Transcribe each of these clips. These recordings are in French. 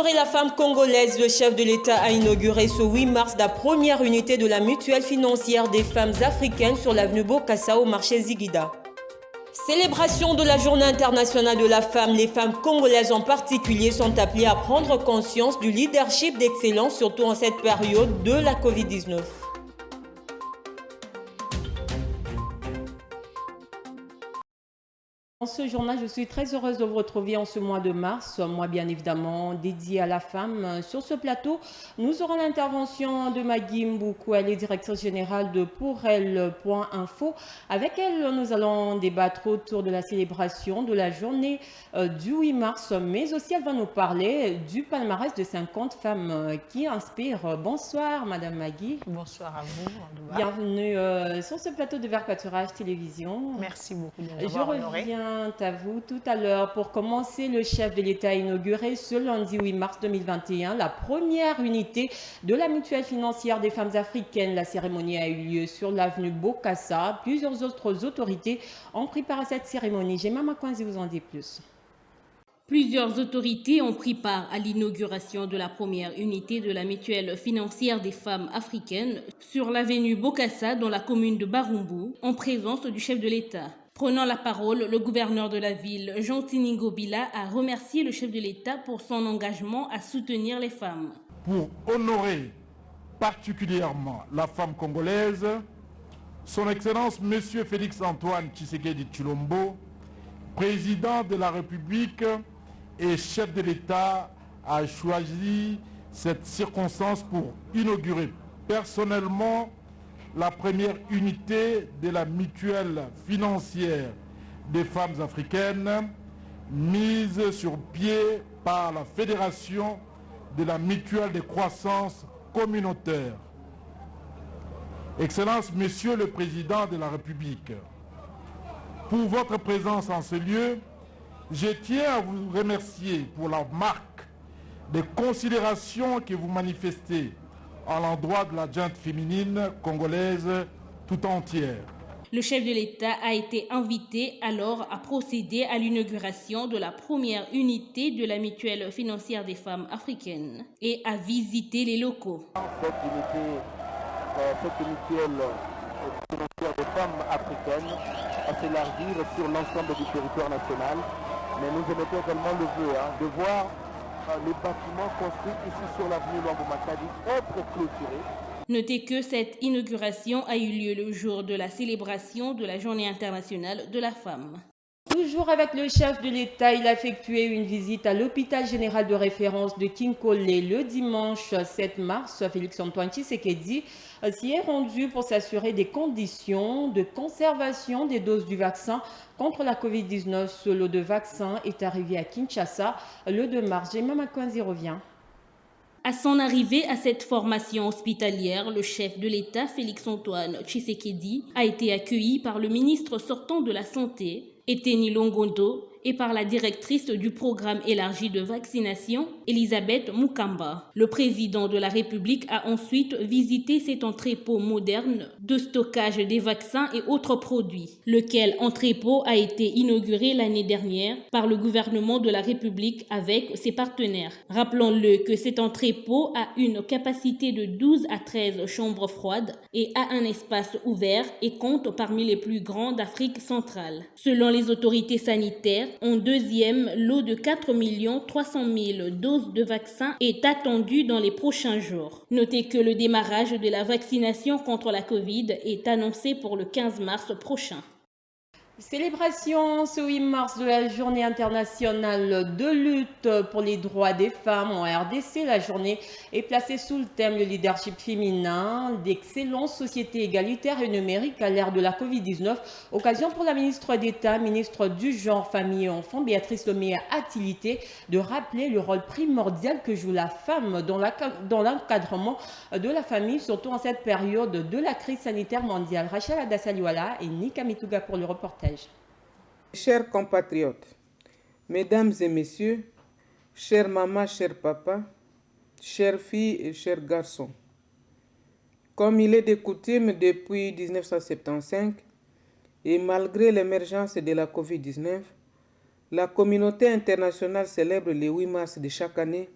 Honorer la femme congolaise, le chef de l'État a inauguré ce 8 mars la première unité de la mutuelle financière des femmes africaines sur l'avenue Bokassa au marché Ziguida. Célébration de la Journée internationale de la femme, les femmes congolaises en particulier sont appelées à prendre conscience du leadership d'excellence, surtout en cette période de la Covid-19. Dans ce journal, je suis très heureuse de vous retrouver en ce mois de mars, mois bien évidemment dédié à la femme. Sur ce plateau, nous aurons l'intervention de Magui Mboukou, elle est directrice générale de pourelle.info. Avec elle, nous allons débattre autour de la célébration de la journée du 8 mars, mais aussi elle va nous parler du palmarès de 50 femmes qui inspirent. Bonsoir Madame Magui. Bonsoir à vous. Bienvenue sur ce plateau de Vert Pâturage Télévision. Merci beaucoup de nous avoir honorés. Je reviens à vous tout à l'heure. Pour commencer, le chef de l'État a inauguré ce lundi 8 mars 2021 la première unité de la mutuelle financière des femmes africaines. La cérémonie a eu lieu sur l'avenue Bokassa. Plusieurs autres autorités ont pris part à cette cérémonie. Gemma Makwanzi vous en dit plus. Plusieurs autorités ont pris part à l'inauguration de la première unité de la mutuelle financière des femmes africaines sur l'avenue Bokassa dans la commune de Barumbu, en présence du chef de l'État. Prenant la parole, le gouverneur de la ville, Jean Tiningo Bila, a remercié le chef de l'État pour son engagement à soutenir les femmes. Pour honorer particulièrement la femme congolaise, son Excellence M. Félix Antoine Tshisekedi Tshilombo, président de la République et chef de l'État, a choisi cette circonstance pour inaugurer personnellement la première unité de la mutuelle financière des femmes africaines mise sur pied par la Fédération de la mutuelle de croissance communautaire. Excellence, Monsieur le Président de la République, pour votre présence en ce lieu, je tiens à vous remercier pour la marque de considération que vous manifestez à l'endroit de la gente féminine congolaise tout entière. Le chef de l'État a été invité alors à procéder à l'inauguration de la première unité de la mutuelle financière des femmes africaines et à visiter les locaux. Cette mutuelle financière des femmes africaines à s'élargir sur l'ensemble du territoire national, mais nous émettons également le vœu de voir les bâtiments construits ici sur l'avenue Luambo Matadi être clôturés. Notez que cette inauguration a eu lieu le jour de la célébration de la Journée internationale de la femme. Toujours avec le chef de l'État, il a effectué une visite à l'hôpital général de référence de Kinkole le dimanche 7 mars. Félix Antoine Tshisekedi s'y est rendu pour s'assurer des conditions de conservation des doses du vaccin contre la Covid-19. Ce lot de vaccins est arrivé à Kinshasa le 2 mars. Gemma Makwanzi revient. À son arrivée à cette formation hospitalière, le chef de l'État, Félix Antoine Tshisekedi, a été accueilli par le ministre sortant de la Santé, Eteni Longondo, et par la directrice du programme élargi de vaccination, Elisabeth Mukamba. Le président de la République a ensuite visité cet entrepôt moderne de stockage des vaccins et autres produits, lequel entrepôt a été inauguré l'année dernière par le gouvernement de la République avec ses partenaires. Rappelons-le que cet entrepôt a une capacité de 12 à 13 chambres froides et a un espace ouvert et compte parmi les plus grands d'Afrique centrale. Selon les autorités sanitaires, un deuxième lot de 4 300 000 doses de vaccins est attendu dans les prochains jours. Notez que le démarrage de la vaccination contre la Covid est annoncé pour le 15 mars prochain. Célébration ce 8 mars de la Journée internationale de lutte pour les droits des femmes en RDC. La journée est placée sous le thème le leadership féminin, d'excellence, société égalitaire et numérique à l'ère de la Covid-19. Occasion pour la ministre d'État, ministre du Genre, Famille et Enfants, Béatrice Lemay-Atilité, de rappeler le rôle primordial que joue la femme dans l'encadrement de la famille, surtout en cette période de la crise sanitaire mondiale. Rachel Adassaliwala et Nika Mituga pour le reportage. Chers compatriotes, mesdames et messieurs, chères mamans, chers papas, chères filles et chers garçons, comme il est de coutume depuis 1975 et malgré l'émergence de la Covid-19, la communauté internationale célèbre le 8 mars de chaque année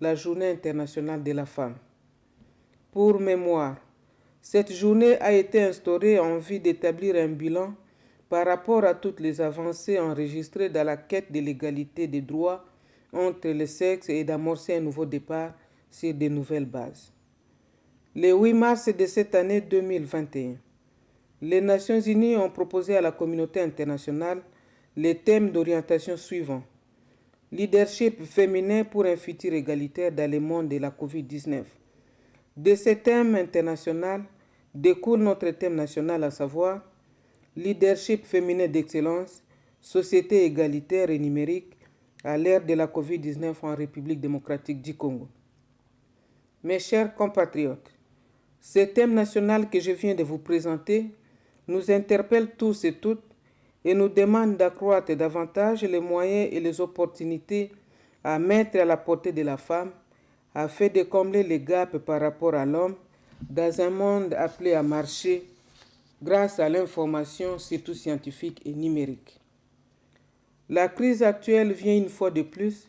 la Journée internationale de la femme. Pour mémoire, cette journée a été instaurée en vue d'établir un bilan par rapport à toutes les avancées enregistrées dans la quête de l'égalité des droits entre les sexes et d'amorcer un nouveau départ sur de nouvelles bases. Le 8 mars de cette année 2021, les Nations Unies ont proposé à la communauté internationale les thèmes d'orientation suivants. Leadership féminin pour un futur égalitaire dans le monde de la COVID-19. De ce thème international découle notre thème national, à savoir leadership féminin d'excellence, société égalitaire et numérique à l'ère de la COVID-19 en République démocratique du Congo. Mes chers compatriotes, ce thème national que je viens de vous présenter nous interpelle tous et toutes et nous demande d'accroître davantage les moyens et les opportunités à mettre à la portée de la femme afin de combler les gaps par rapport à l'homme dans un monde appelé à marcher grâce à l'information, surtout scientifique et numérique. La crise actuelle vient une fois de plus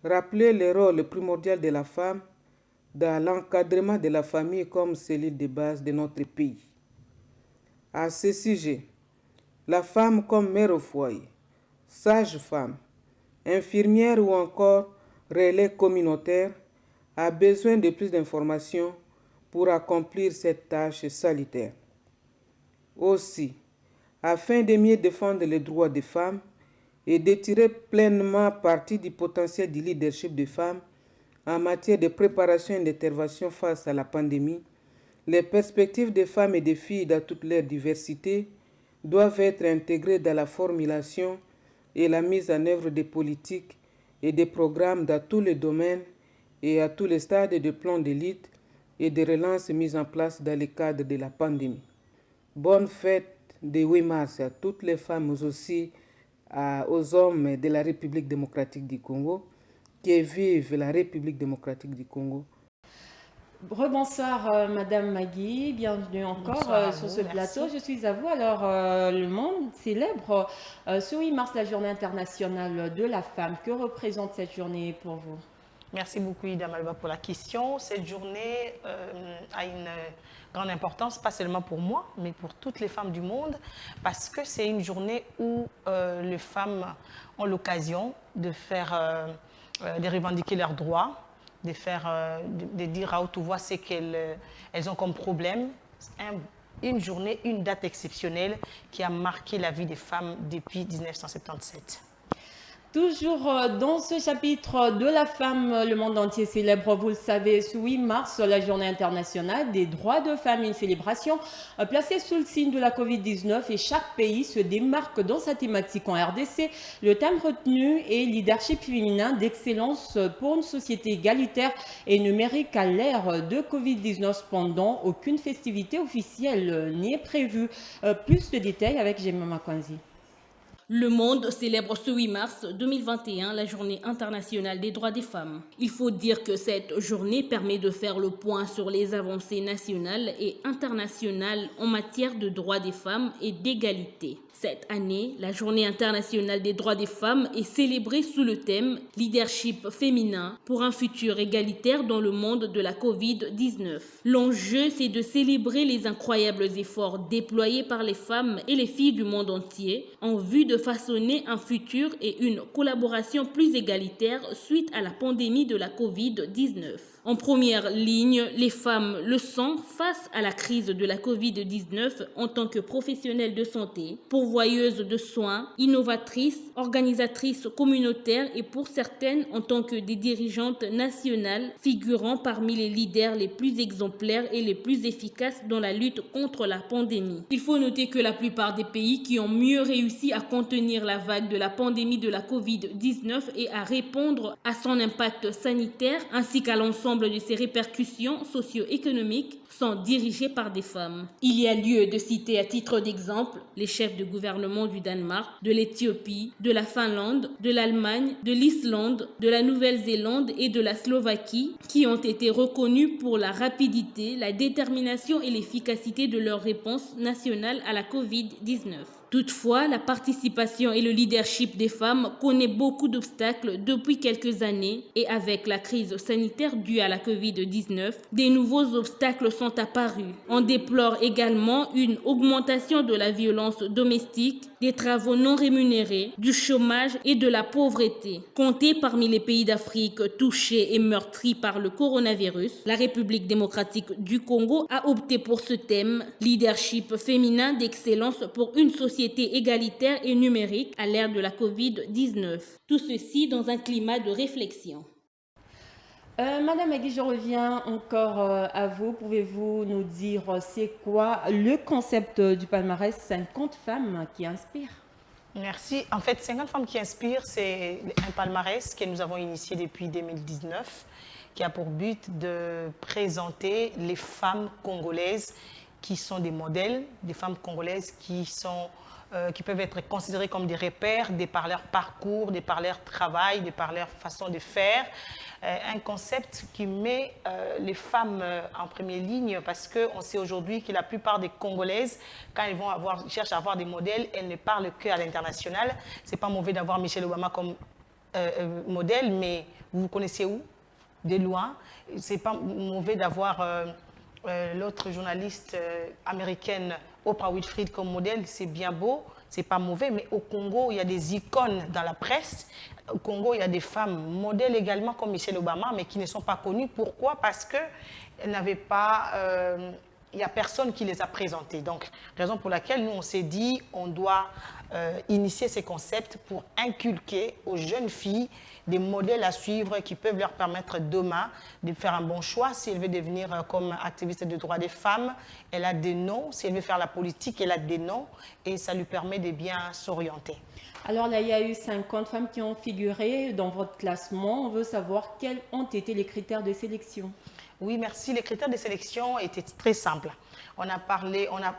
rappeler le rôle primordial de la femme dans l'encadrement de la famille comme cellule de base de notre pays. À ce sujet, la femme comme mère au foyer, sage-femme, infirmière ou encore relais communautaire a besoin de plus d'informations pour accomplir cette tâche salutaire. Aussi, afin de mieux défendre les droits des femmes et de tirer pleinement parti du potentiel du leadership des femmes en matière de préparation et d'intervention face à la pandémie, les perspectives des femmes et des filles dans toute leur diversité doivent être intégrées dans la formulation et la mise en œuvre des politiques et des programmes dans tous les domaines et à tous les stades de plans de lutte et de relance mis en place dans le cadre de la pandémie. Bonne fête de 8 mars à toutes les femmes, mais aussi aux hommes de la République démocratique du Congo qui vivent la République démocratique du Congo. Rebonsoir Madame Magui, bienvenue encore sur ce plateau. Je suis à vous. Alors, le monde célèbre ce 8 mars la journée internationale de la femme. Que représente cette journée pour vous? Merci beaucoup Ida Malba pour la question. Cette journée a une grande importance, pas seulement pour moi, mais pour toutes les femmes du monde, parce que c'est une journée où les femmes ont l'occasion de faire, de revendiquer leurs droits, de dire à haute voix ce qu'elles ont comme problème. Une journée, une date exceptionnelle qui a marqué la vie des femmes depuis 1977. Toujours dans ce chapitre de la femme, le monde entier célèbre, vous le savez, ce 8 mars, la journée internationale des droits de femmes, une célébration placée sous le signe de la Covid-19 et chaque pays se démarque dans sa thématique. En RDC, le thème retenu est leadership féminin d'excellence pour une société égalitaire et numérique à l'ère de Covid-19. Cependant, aucune festivité officielle n'est prévue. Plus de détails avec Gemma Makwanzi. Le monde célèbre ce 8 mars 2021 la journée internationale des droits des femmes. Il faut dire que cette journée permet de faire le point sur les avancées nationales et internationales en matière de droits des femmes et d'égalité. Cette année, la journée internationale des droits des femmes est célébrée sous le thème « Leadership féminin pour un futur égalitaire dans le monde de la Covid-19 ». L'enjeu, c'est de célébrer les incroyables efforts déployés par les femmes et les filles du monde entier en vue de façonner un futur et une collaboration plus égalitaire suite à la pandémie de la Covid-19. En première ligne, les femmes le sont face à la crise de la Covid-19 en tant que professionnelles de santé, pourvoyeuses de soins, innovatrices, organisatrices communautaires et pour certaines en tant que des dirigeantes nationales figurant parmi les leaders les plus exemplaires et les plus efficaces dans la lutte contre la pandémie. Il faut noter que la plupart des pays qui ont mieux réussi à contenir la vague de la pandémie de la Covid-19 et à répondre à son impact sanitaire ainsi qu'à l'ensemble de ses répercussions socio-économiques sont dirigés par des femmes. Il y a lieu de citer à titre d'exemple les chefs de gouvernement du Danemark, de l'Éthiopie, de la Finlande, de l'Allemagne, de l'Islande, de la Nouvelle-Zélande et de la Slovaquie qui ont été reconnus pour la rapidité, la détermination et l'efficacité de leur réponse nationale à la Covid-19. Toutefois, la participation et le leadership des femmes connaît beaucoup d'obstacles depuis quelques années et avec la crise sanitaire due à la Covid-19, des nouveaux obstacles sont apparus. On déplore également une augmentation de la violence domestique, des travaux non rémunérés, du chômage et de la pauvreté. Comptée parmi les pays d'Afrique touchés et meurtris par le coronavirus, la République démocratique du Congo a opté pour ce thème, leadership féminin d'excellence pour une société égalitaire et numérique à l'ère de la Covid-19. Tout ceci dans un climat de réflexion. Madame Agui, je reviens encore à vous. Pouvez-vous nous dire c'est quoi le concept du palmarès 50 femmes qui inspirent? Merci. En fait, 50 femmes qui inspirent, c'est un palmarès que nous avons initié depuis 2019, qui a pour but de présenter les femmes congolaises qui sont des modèles, des femmes congolaises qui peuvent être considérées comme des repères, des par leur parcours, des par leur travail, des par leur façon de faire. Un concept qui met les femmes en première ligne parce qu'on sait aujourd'hui que la plupart des Congolaises, quand elles cherchent à avoir des modèles, elles ne parlent qu'à l'international. Ce n'est pas mauvais d'avoir Michelle Obama comme modèle, mais vous connaissez où? De loin. Ce n'est pas mauvais d'avoir l'autre journaliste américaine Oprah Winfrey comme modèle, c'est bien beau, c'est pas mauvais, mais au Congo, il y a des icônes dans la presse. Au Congo, il y a des femmes modèles également comme Michelle Obama, mais qui ne sont pas connues. Pourquoi? Parce qu'elles n'avaient pas... il n'y a personne qui les a présentées. Donc, raison pour laquelle nous, on s'est dit, on doit initier ces concepts pour inculquer aux jeunes filles des modèles à suivre qui peuvent leur permettre demain de faire un bon choix. Si elle veut devenir comme activiste des droits des femmes, elle a des noms. Si elle veut faire la politique, elle a des noms et ça lui permet de bien s'orienter. Alors là, il y a eu 50 femmes qui ont figuré dans votre classement. On veut savoir quels ont été les critères de sélection. Oui, merci. Les critères de sélection étaient très simples. On a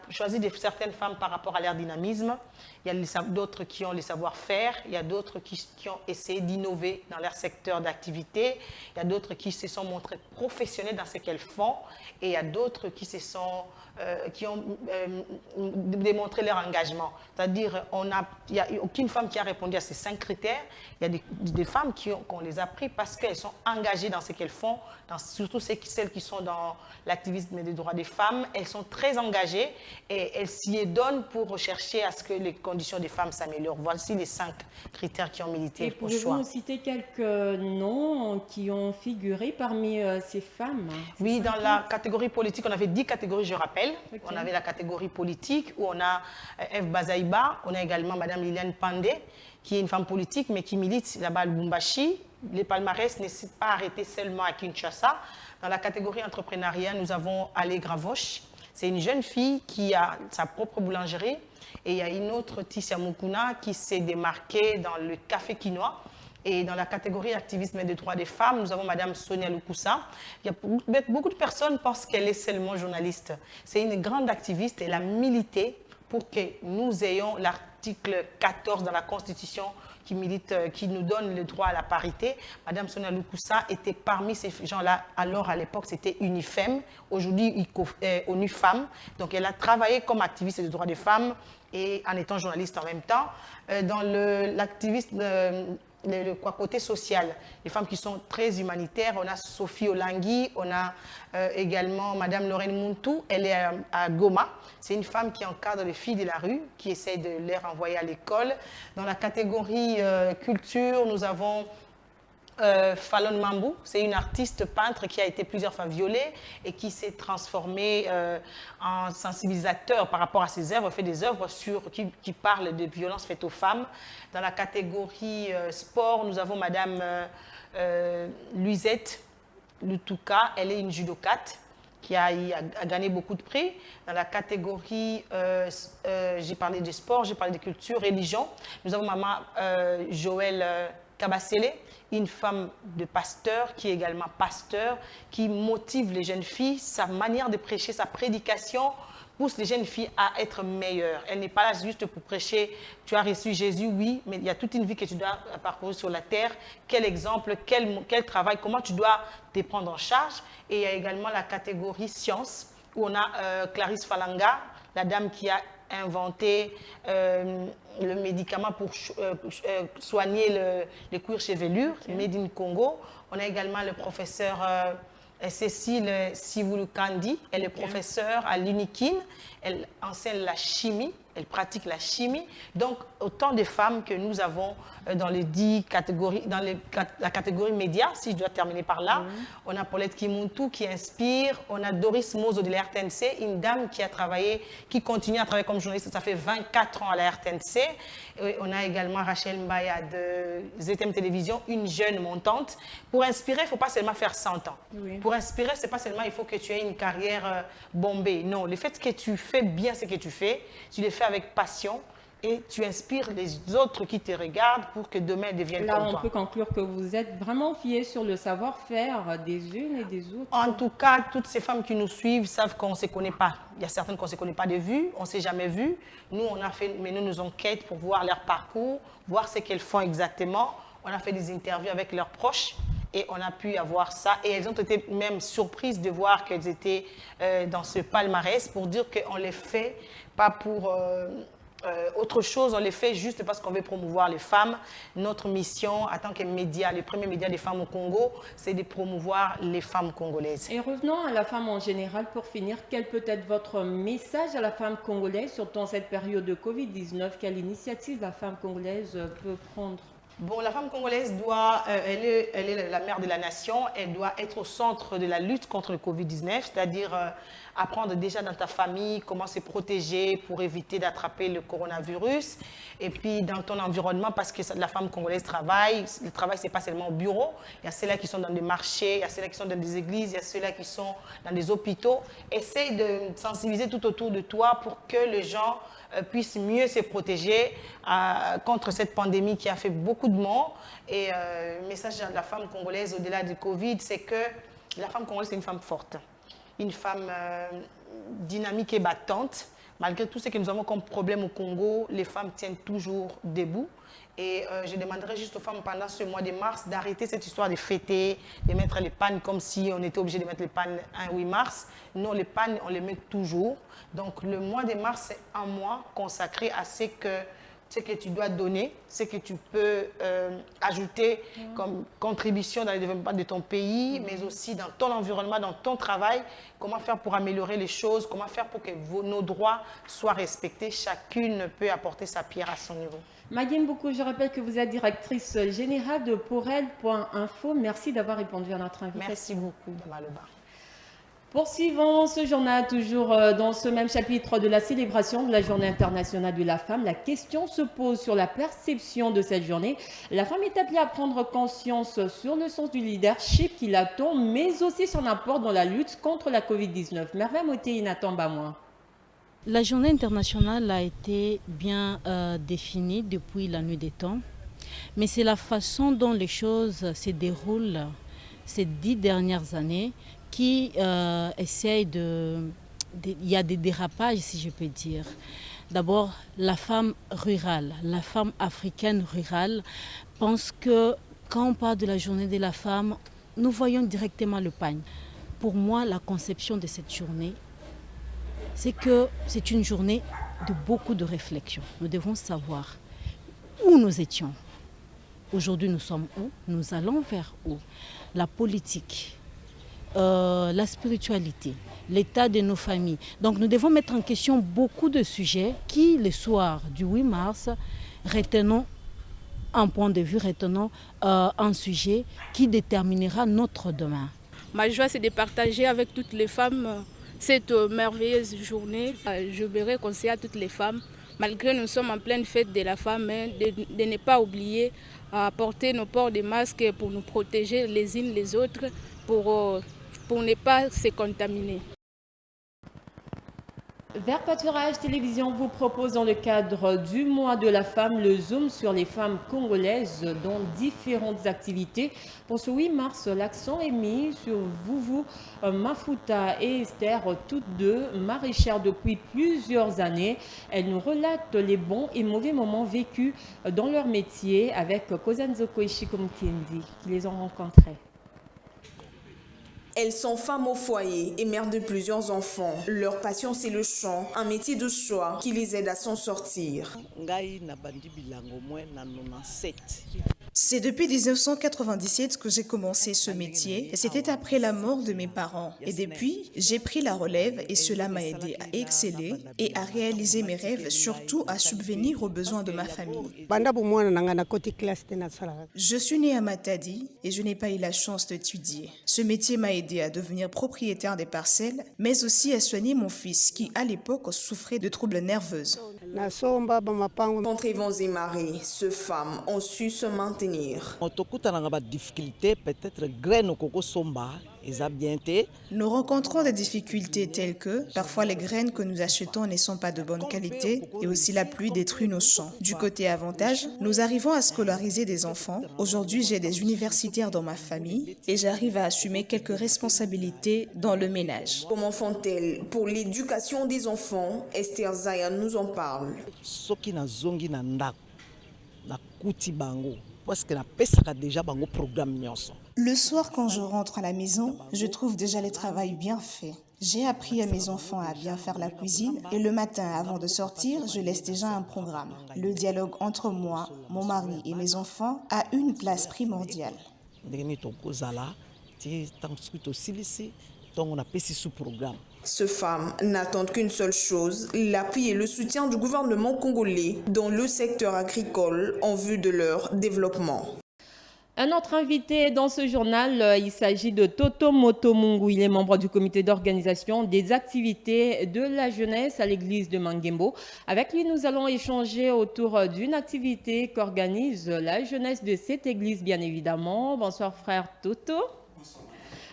choisi certaines femmes par rapport à leur dynamisme. Il y a d'autres qui ont les savoir-faire. Il y a d'autres qui ont essayé d'innover dans leur secteur d'activité. Il y a d'autres qui se sont montrées professionnelles dans ce qu'elles font. Et il y a d'autres qui ont démontré leur engagement. C'est-à-dire, il n'y a aucune femme qui a répondu à ces 5 critères. Il y a des femmes qu'on les a pris parce qu'elles sont engagées dans ce qu'elles font, surtout celles qui sont dans l'activisme des droits des femmes. Elles sont très engagées et elles s'y donnent pour rechercher à ce que les conditions des femmes s'améliorent. Voici les 5 critères qui ont milité au choix. Pouvez-vous nous citer quelques noms qui ont figuré parmi ces femmes? Oui, dans la catégorie politique, on avait 10 catégories, je rappelle. Okay. On avait la catégorie politique où on a F. Bazaïba, on a également Mme Liliane Pandé, qui est une femme politique mais qui milite là-bas à Lubumbashi. Les palmarès ne sont pas arrêtés seulement à Kinshasa. Dans la catégorie entrepreneuriat, nous avons Ale Gravoche. C'est une jeune fille qui a sa propre boulangerie. Et il y a une autre, Tissia Mukuna, qui s'est démarquée dans le café quinoa. Et dans la catégorie activisme des droits des femmes, nous avons Mme Sonia Lukusa. Beaucoup de personnes pensent qu'elle est seulement journaliste. C'est une grande activiste. Elle a milité pour que nous ayons l'article 14 dans la Constitution qui nous donne le droit à la parité. Mme Sonia Lukusa était parmi ces gens-là. Alors, à l'époque, c'était UNIFEM. Aujourd'hui, ONU Femmes. Donc, elle a travaillé comme activiste des droits des femmes et en étant journaliste en même temps. Dans l'activisme... le côté social, les femmes qui sont très humanitaires, on a Sophie Olangui, on a également Madame Lorraine Muntu, elle est à Goma, c'est une femme qui encadre les filles de la rue, qui essaie de les renvoyer à l'école. Dans la catégorie culture, nous avons Fallon Mambou, c'est une artiste peintre qui a été plusieurs fois violée et qui s'est transformée en sensibilisateur par rapport à ses œuvres, fait des œuvres qui parlent de violences faites aux femmes. Dans la catégorie sport, nous avons Madame Luisette Lutuka, elle est une judokate qui a gagné beaucoup de prix. Dans la catégorie, j'ai parlé de sport, j'ai parlé de culture, religion, nous avons Maman Joël Kabasele, une femme de pasteur qui est également pasteur, qui motive les jeunes filles, sa manière de prêcher, sa prédication pousse les jeunes filles à être meilleures. Elle n'est pas là juste pour prêcher, tu as reçu Jésus, oui, mais il y a toute une vie que tu dois parcourir sur la terre. Quel exemple, quel travail, comment tu dois te prendre en charge. Et il y a également la catégorie sciences, où on a Clarisse Falanga, la dame qui a inventé le médicament pour soigner les cuirs chevelures, Made in Congo. On a également le professeur Cécile Sivulukandi, elle est professeure à l'UNIKIN, elle enseigne la chimie, elle pratique la chimie. Donc, autant de femmes que nous avons dans les 10 catégories, la catégorie médias, si je dois terminer par là. On a Paulette Kimuntu qui inspire, on a Doris Mozo de la RTNC, une dame qui a travaillé, qui continue à travailler comme journaliste, ça fait 24 ans à la RTNC. Et on a également Rachel Mbaya de ZTM Télévision, une jeune montante. Pour inspirer, il ne faut pas seulement faire 100 ans. Oui. Pour inspirer, ce n'est pas seulement il faut que tu aies une carrière bombée. Non, le fait que tu fais bien ce que tu le fais avec passion et tu inspires les autres qui te regardent pour que demain deviennent comme toi. Là, on peut conclure que vous êtes vraiment fiers sur le savoir-faire des unes et des autres. En tout cas, toutes ces femmes qui nous suivent savent qu'on ne se connaît pas. Il y a certaines qu'on ne se connaît pas de vue, on ne s'est jamais vu. Nous, on a fait nos enquêtes pour voir leur parcours, voir ce qu'elles font exactement. On a fait des interviews avec leurs proches. Et on a pu avoir ça. Et elles ont été même surprises de voir qu'elles étaient dans ce palmarès pour dire qu'on les fait pas pour autre chose, on les fait juste parce qu'on veut promouvoir les femmes. Notre mission en tant que média, le premier média des femmes au Congo, c'est de promouvoir les femmes congolaises. Et revenons à la femme en général pour finir. Quel peut être votre message à la femme congolaise, surtout en cette période de Covid-19? Quelle initiative la femme congolaise peut prendre? Bon, la femme congolaise elle est la mère de la nation, elle doit être au centre de la lutte contre le Covid-19, c'est-à-dire apprendre déjà dans ta famille comment se protéger pour éviter d'attraper le coronavirus. Et puis dans ton environnement, parce que la femme congolaise travaille, le travail c'est pas seulement au bureau, il y a ceux-là qui sont dans des marchés, il y a ceux-là qui sont dans des églises, il y a ceux-là qui sont dans des hôpitaux. Essaye de sensibiliser tout autour de toi pour que les gens puissent mieux se protéger contre cette pandémie qui a fait beaucoup de morts. Et le message de la femme congolaise au-delà du Covid, c'est que la femme congolaise est une femme forte, une femme dynamique et battante. Malgré tout ce que nous avons comme problème au Congo, les femmes tiennent toujours debout. Et je demanderai juste aux femmes pendant ce mois de mars d'arrêter cette histoire de fêter, de mettre les pannes comme si on était obligé de mettre les pannes un 8 mars. Non, les pannes, on les met toujours. Donc le mois de mars, c'est un mois consacré à ce que tu dois donner, ce que tu peux ajouter comme contribution dans le développement de ton pays, mais aussi dans ton environnement, dans ton travail. Comment faire pour améliorer les choses, comment faire pour que nos droits soient respectés. Chacune peut apporter sa pierre à son niveau. Maguen Boukou, je rappelle que vous êtes directrice générale de Porel.info. Merci d'avoir répondu à notre invitation. Merci beaucoup, Damaloba. Poursuivons ce journal, toujours dans ce même chapitre de la célébration de la Journée internationale de la femme. La question se pose sur la perception de cette journée. La femme est appelée à prendre conscience sur le sens du leadership qui l'attend, mais aussi son apport dans la lutte contre la Covid-19. Merveille Moté, Nathan Bamoin. La journée internationale a été bien définie depuis la nuit des temps, mais c'est la façon dont les choses se déroulent ces 10 dernières années qui essaye il y a des dérapages, si je peux dire. D'abord, la femme rurale, la femme africaine rurale pense que quand on parle de la journée de la femme, nous voyons directement le pagne. Pour moi, la conception de cette journée, c'est que c'est une journée de beaucoup de réflexion. Nous devons savoir où nous étions. Aujourd'hui, nous sommes où? Nous allons vers où? La politique, la spiritualité, l'état de nos familles. Donc nous devons mettre en question beaucoup de sujets qui, le soir du 8 mars, retenons un point de vue, retenons un sujet qui déterminera notre demain. Ma joie, c'est de partager avec toutes les femmes cette merveilleuse journée. Je voudrais conseiller à toutes les femmes, malgré que nous sommes en pleine fête de la femme, de ne pas oublier à porter nos ports de masques pour nous protéger les unes les autres, pour ne pas se contaminer. Vert Pâturage Télévision vous propose dans le cadre du mois de la femme le zoom sur les femmes congolaises dans différentes activités. Pour ce 8 mars, l'accent est mis sur Vouvou Mafuta et Esther, toutes deux maraîchères depuis plusieurs années. Elles nous relatent les bons et mauvais moments vécus dans leur métier avec Kozanzoko et Shikomkendi qui les ont rencontrés. Elles sont femmes au foyer et mères de plusieurs enfants. Leur passion, c'est le chant, un métier de choix qui les aide à s'en sortir. C'est depuis 1997 que j'ai commencé ce métier et c'était après la mort de mes parents. Et depuis, j'ai pris la relève et cela m'a aidé à exceller et à réaliser mes rêves, surtout à subvenir aux besoins de ma famille. Je suis née à Matadi et je n'ai pas eu la chance d'étudier. Ce métier m'a aidé à devenir propriétaire des parcelles, mais aussi à soigner mon fils qui, à l'époque, souffrait de troubles nerveux. Contre vents et marées, ces femmes ont su se maintenir. Nous rencontrons des difficultés telles que parfois les graines que nous achetons ne sont pas de bonne qualité et aussi la pluie détruit nos champs. Du côté avantage, nous arrivons à scolariser des enfants. Aujourd'hui, j'ai des universitaires dans ma famille et j'arrive à assumer quelques responsabilités dans le ménage. Comment font-elles pour l'éducation des enfants? Esther Zaya nous en parle. Le soir, quand je rentre à la maison, je trouve déjà le travail bien fait. J'ai appris à mes enfants à bien faire la cuisine et le matin, avant de sortir, je laisse déjà un programme. Le dialogue entre moi, mon mari et mes enfants a une place primordiale. Ces femmes n'attendent qu'une seule chose, l'appui et le soutien du gouvernement congolais dans le secteur agricole en vue de leur développement. Un autre invité dans ce journal, il s'agit de Toto Motomungu. Il est membre du comité d'organisation des activités de la jeunesse à l'église de Mangembo. Avec lui, nous allons échanger autour d'une activité qu'organise la jeunesse de cette église, bien évidemment. Bonsoir frère Toto.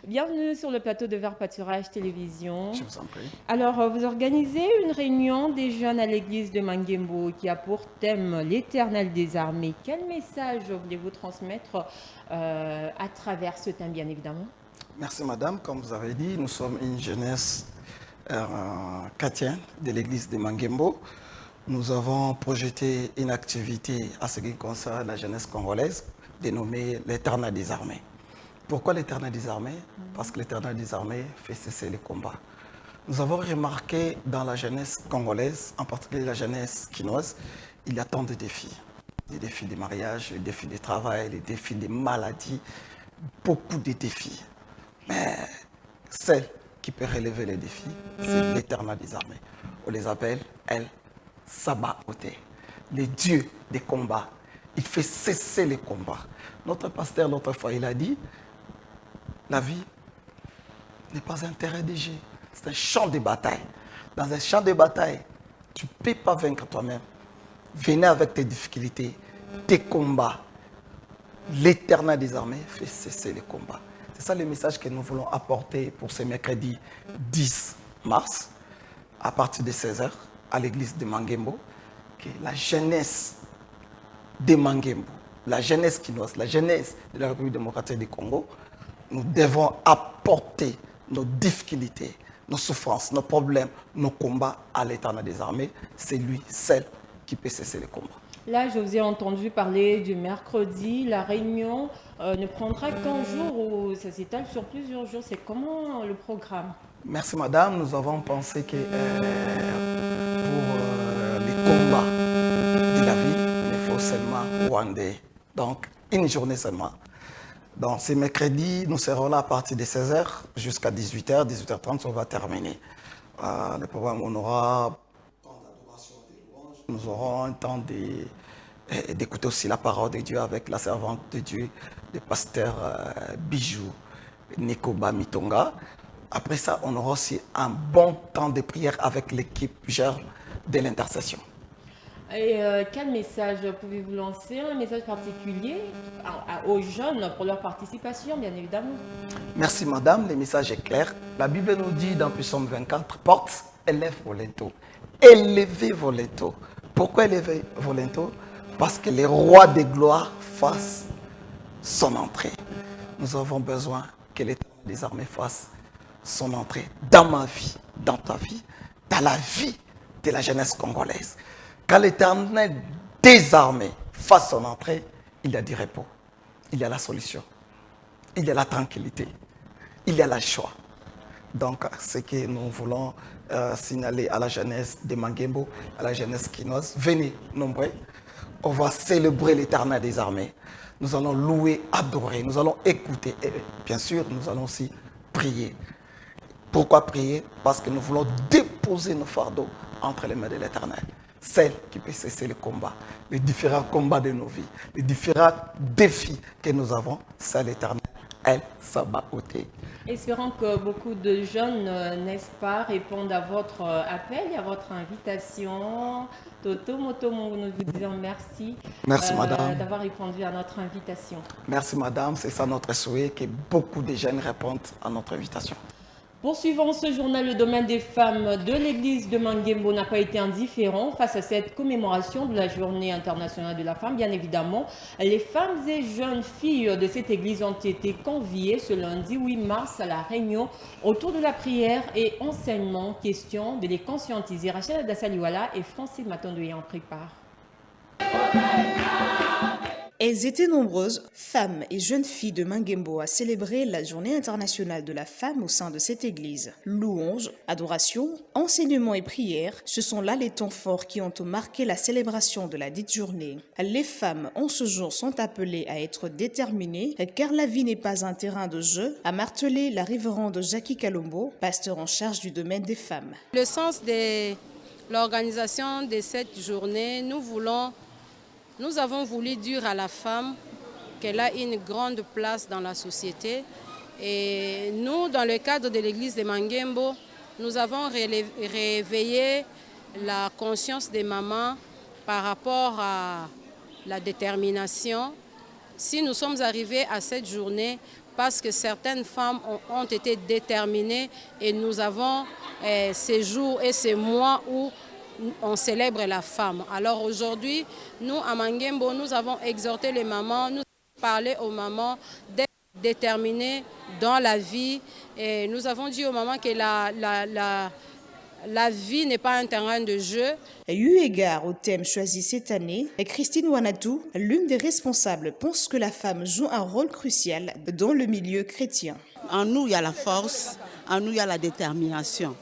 Bienvenue sur le plateau de Vert Pâturage Télévision. Je vous en prie. Alors, vous organisez une réunion des jeunes à l'église de Mangembo qui a pour thème l'Éternel des armées. Quel message voulez-vous transmettre à travers ce thème, bien évidemment? Merci madame. Comme vous avez dit, nous sommes une jeunesse chrétienne de l'église de Mangembo. Nous avons projeté une activité à ce qui concerne la jeunesse congolaise dénommée l'Éternel des armées. Pourquoi l'Éternel des armées? Parce que l'Éternel des armées fait cesser les combats. Nous avons remarqué dans la jeunesse congolaise, en particulier la jeunesse quinoise, il y a tant de défis. Les défis des mariages, les défis du travail, les défis des maladies, beaucoup de défis. Mais celle qui peut relever les défis, c'est l'Éternel des armées. On les appelle El Sabaoth, les dieux des combats. Il fait cesser les combats. Notre pasteur, l'autre fois, il a dit, la vie n'est pas un terrain de jeu, c'est un champ de bataille. Dans un champ de bataille, tu ne peux pas vaincre toi-même. Venez avec tes difficultés, tes combats. L'Éternel des armées fait cesser les combats. C'est ça le message que nous voulons apporter pour ce mercredi 10 mars, à partir de 16h, à l'église de Mangembo, que la jeunesse de Mangembo, la jeunesse quinoise, la jeunesse de la République démocratique du Congo, nous devons apporter nos difficultés, nos souffrances, nos problèmes, nos combats à l'Éternel des armées. C'est lui seul qui peut cesser les combats. Là, je vous ai entendu parler du mercredi. La réunion ne prendra qu'un jour ou ça s'étale sur plusieurs jours. C'est comment le programme? Merci madame. Nous avons pensé que pour les combats de la vie, il faut seulement one day. Donc, une journée seulement. Donc, ce mercredi, nous serons là à partir de 16h jusqu'à 18h, 18h30, on va terminer. Le programme, on aura un temps d'adoration, nous aurons un temps d'écouter aussi la parole de Dieu avec la servante de Dieu, le pasteur Bijou Nikoba Mitonga. Après ça, on aura aussi un bon temps de prière avec l'équipe jeune de l'intercession. Et quel message pouvez-vous lancer? Un message particulier aux jeunes pour leur participation, bien évidemment. Merci madame, le message est clair. La Bible nous dit dans Psaume 24, porte, élève volento. Élevez volento. Pourquoi élever volento? Parce que le roi des gloires fasse son entrée. Nous avons besoin que l'Éternel des armées fasse son entrée dans ma vie, dans ta vie, dans la vie de la jeunesse congolaise. Quand l'Éternel des armées fasse son entrée, il y a du repos, il y a la solution, il y a la tranquillité. il y a le choix. Donc, ce que nous voulons signaler à la jeunesse de Mangembo, à la jeunesse quinoise, venez nombreux, on va célébrer l'Éternel des armées. Nous allons louer, adorer, nous allons écouter et bien sûr, nous allons aussi prier. Pourquoi prier? Parce que nous voulons déposer nos fardeaux entre les mains de l'Éternel. Celle qui peut cesser le combat, les différents combats de nos vies, les différents défis que nous avons, c'est l'Éternel. Elle s'abat côté. Espérons que beaucoup de jeunes, n'est-ce pas, répondent à votre appel et à votre invitation. Toto Motomo, nous vous disons merci. Merci, madame. D'avoir répondu à notre invitation. Merci, madame. C'est ça notre souhait, que beaucoup de jeunes répondent à notre invitation. Poursuivant ce journal, le domaine des femmes de l'église de Mangembo n'a pas été indifférent face à cette commémoration de la journée internationale de la femme. Bien évidemment, les femmes et jeunes filles de cette église ont été conviées ce lundi 8 mars à la réunion autour de la prière et enseignement. Question de les conscientiser. Rachel Dassaliwala et Francis Matondoye en préparent. Elles étaient nombreuses, femmes et jeunes filles de Mangembo, à célébrer la journée internationale de la femme au sein de cette église. Louanges, adoration, enseignement et prière, ce sont là les temps forts qui ont marqué la célébration de la dite journée. Les femmes en ce jour sont appelées à être déterminées car la vie n'est pas un terrain de jeu, a martelé la révérende Jackie Kalombo, pasteur en charge du domaine des femmes. Le sens de l'organisation de cette journée, nous avons voulu dire à la femme qu'elle a une grande place dans la société. Et nous, dans le cadre de l'église de Mangembo, nous avons réveillé la conscience des mamans par rapport à la détermination. Si nous sommes arrivés à cette journée, parce que certaines femmes ont été déterminées et nous avons ces jours et ces mois où on célèbre la femme. Alors aujourd'hui, nous à Mangembo, nous avons exhorté les mamans, nous avons parlé aux mamans d'être déterminées dans la vie. Et nous avons dit aux mamans que la vie n'est pas un terrain de jeu. Eu égard au thème choisi cette année, Christine Wanatou, l'une des responsables, pense que la femme joue un rôle crucial dans le milieu chrétien. En nous, il y a la force, en nous, il y a la détermination.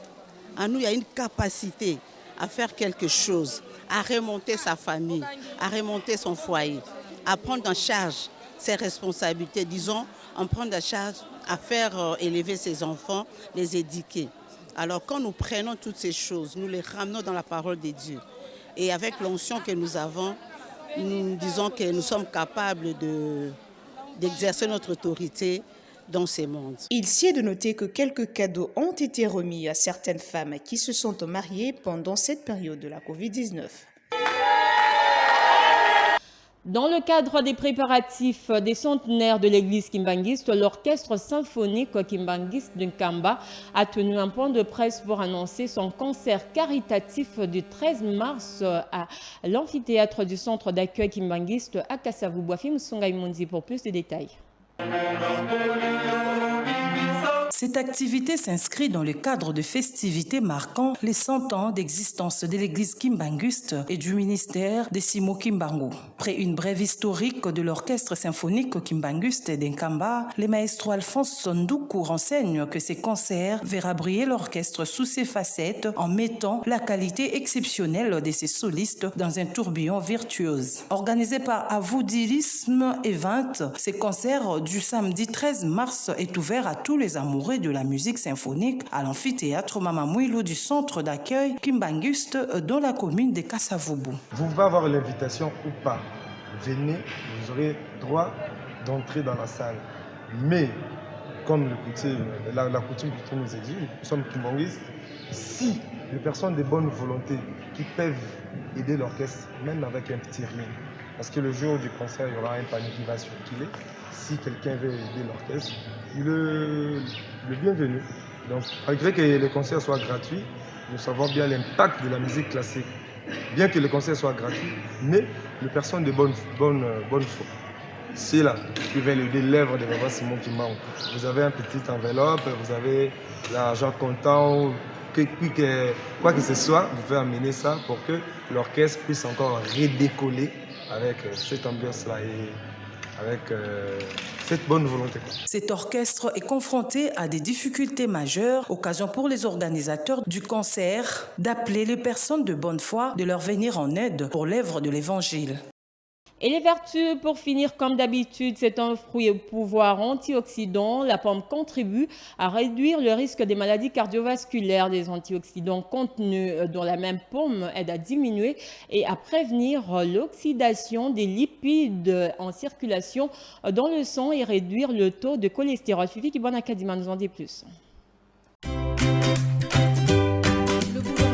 En nous, il y a une capacité à faire quelque chose, à remonter sa famille, à remonter son foyer, à prendre en charge ses responsabilités, disons, en prendre en charge à faire élever ses enfants, les éduquer. Alors quand nous prenons toutes ces choses, nous les ramenons dans la parole de Dieu. Et avec l'onction que nous avons, nous disons que nous sommes capables d'exercer notre autorité dans ces mondes. Il sied de noter que quelques cadeaux ont été remis à certaines femmes qui se sont mariées pendant cette période de la Covid-19. Dans le cadre des préparatifs des centenaires de l'église kimbangiste, l'orchestre symphonique kimbangiste de Nkamba a tenu un point de presse pour annoncer son concert caritatif du 13 mars à l'amphithéâtre du centre d'accueil kimbangiste à Kassavu. Boafi Moussongaï Mounzi pour plus de détails. Cette activité s'inscrit dans le cadre de festivités marquant les 100 ans d'existence de l'église kimbanguiste et du ministère des Simo Kimbangu. Après une brève historique de l'orchestre symphonique kimbanguiste d'Nkamba, le maestro Alphonse Sondoukou renseigne que ces concerts verra briller l'orchestre sous ses facettes en mettant la qualité exceptionnelle de ses solistes dans un tourbillon virtuose. Organisé par Avoudilisme Event, ces concerts du samedi 13 mars est ouvert à tous les amoureux de la musique symphonique à l'amphithéâtre Mamamouilo du centre d'accueil Kimbanguiste dans la commune de Kassavubu. Vous pouvez avoir l'invitation ou pas. Venez, vous aurez droit d'entrer dans la salle. Mais, comme la coutume nous exige, nous sommes Kimbanguistes. Si les personnes de bonne volonté qui peuvent aider l'orchestre, même avec un petit rien, parce que le jour du concert, il y aura un panier qui va circuler. Si quelqu'un veut aider l'orchestre, le bienvenu. Donc, malgré que les concerts soient gratuits, nous savons bien l'impact de la musique classique. Bien que les concerts soient gratuits, mais les personnes de bonne foi, c'est là qui veulent aider l'œuvre de Baba Simon Kimbangu. Vous avez une petite enveloppe, vous avez l'argent comptant, quoi que ce soit, vous pouvez amener ça pour que l'orchestre puisse encore redécoller avec cette ambiance-là et avec cette bonne volonté. Cet orchestre est confronté à des difficultés majeures, occasion pour les organisateurs du concert d'appeler les personnes de bonne foi de leur venir en aide pour l'œuvre de l'Évangile. Et les vertus, pour finir, comme d'habitude, c'est un fruit au pouvoir antioxydant. La pomme contribue à réduire le risque des maladies cardiovasculaires. Des antioxydants contenus dans la même pomme aident à diminuer et à prévenir l'oxydation des lipides en circulation dans le sang et réduire le taux de cholestérol. Fifi Kibwana Kadima nous en dit plus.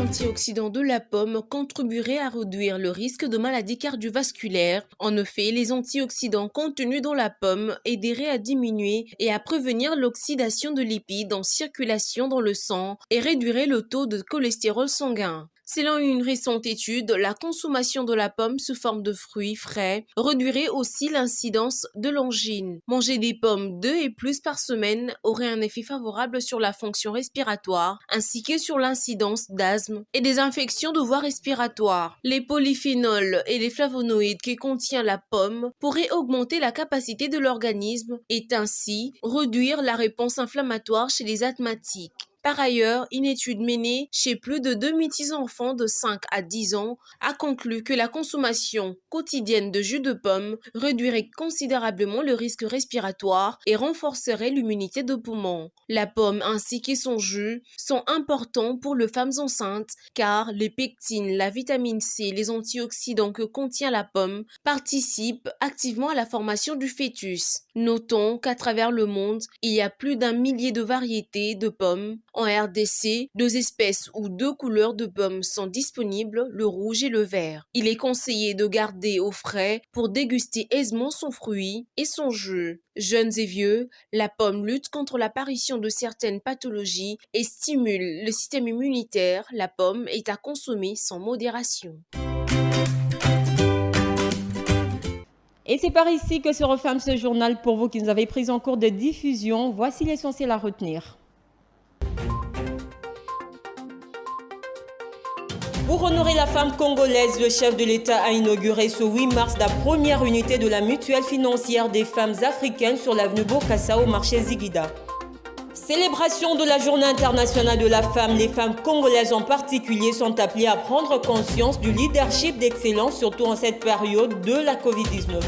L'antioxydant de la pomme contribuerait à réduire le risque de maladies cardiovasculaires. En effet, les antioxydants contenus dans la pomme aideraient à diminuer et à prévenir l'oxydation de lipides en circulation dans le sang et réduiraient le taux de cholestérol sanguin. Selon une récente étude, la consommation de la pomme sous forme de fruits frais réduirait aussi l'incidence de l'angine. Manger des pommes 2 et plus par semaine aurait un effet favorable sur la fonction respiratoire ainsi que sur l'incidence d'asthme et des infections de voies respiratoires. Les polyphénols et les flavonoïdes que contient la pomme pourraient augmenter la capacité de l'organisme et ainsi réduire la réponse inflammatoire chez les asthmatiques. Par ailleurs, une étude menée chez plus de 2000 enfants de 5 à 10 ans a conclu que la consommation quotidienne de jus de pomme réduirait considérablement le risque respiratoire et renforcerait l'immunité de poumons. La pomme ainsi que son jus sont importants pour les femmes enceintes car les pectines, la vitamine C, les antioxydants que contient la pomme participent activement à la formation du fœtus. Notons qu'à travers le monde, il y a plus d'1 millier de variétés de pommes. En RDC, 2 espèces ou 2 couleurs de pommes sont disponibles, le rouge et le vert. Il est conseillé de garder au frais pour déguster aisément son fruit et son jus. Jeunes et vieux, la pomme lutte contre l'apparition de certaines pathologies et stimule le système immunitaire. La pomme est à consommer sans modération. Et c'est par ici que se referme ce journal. Pour vous qui nous avez pris en cours de diffusion, voici l'essentiel à retenir. Pour honorer la femme congolaise, le chef de l'État a inauguré ce 8 mars la première unité de la mutuelle financière des femmes africaines sur l'avenue Bokassa au marché Ziguida. Célébration de la Journée internationale de la femme, les femmes congolaises en particulier sont appelées à prendre conscience du leadership d'excellence, surtout en cette période de la Covid-19.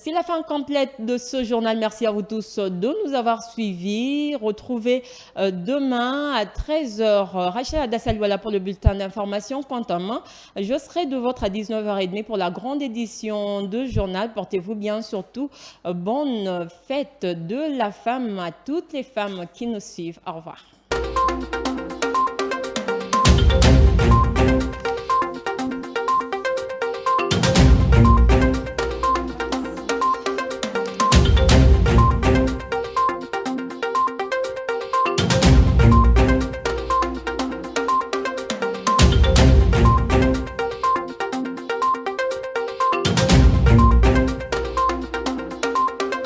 C'est la fin complète de ce journal. Merci à vous tous de nous avoir suivis. Retrouvez demain à 13h Rachel Adassalouala pour le bulletin d'information. Quant à moi, je serai de votre à 19h30 pour la grande édition de journal. Portez-vous bien, surtout bonne fête de la femme à toutes les femmes qui nous suivent. Au revoir.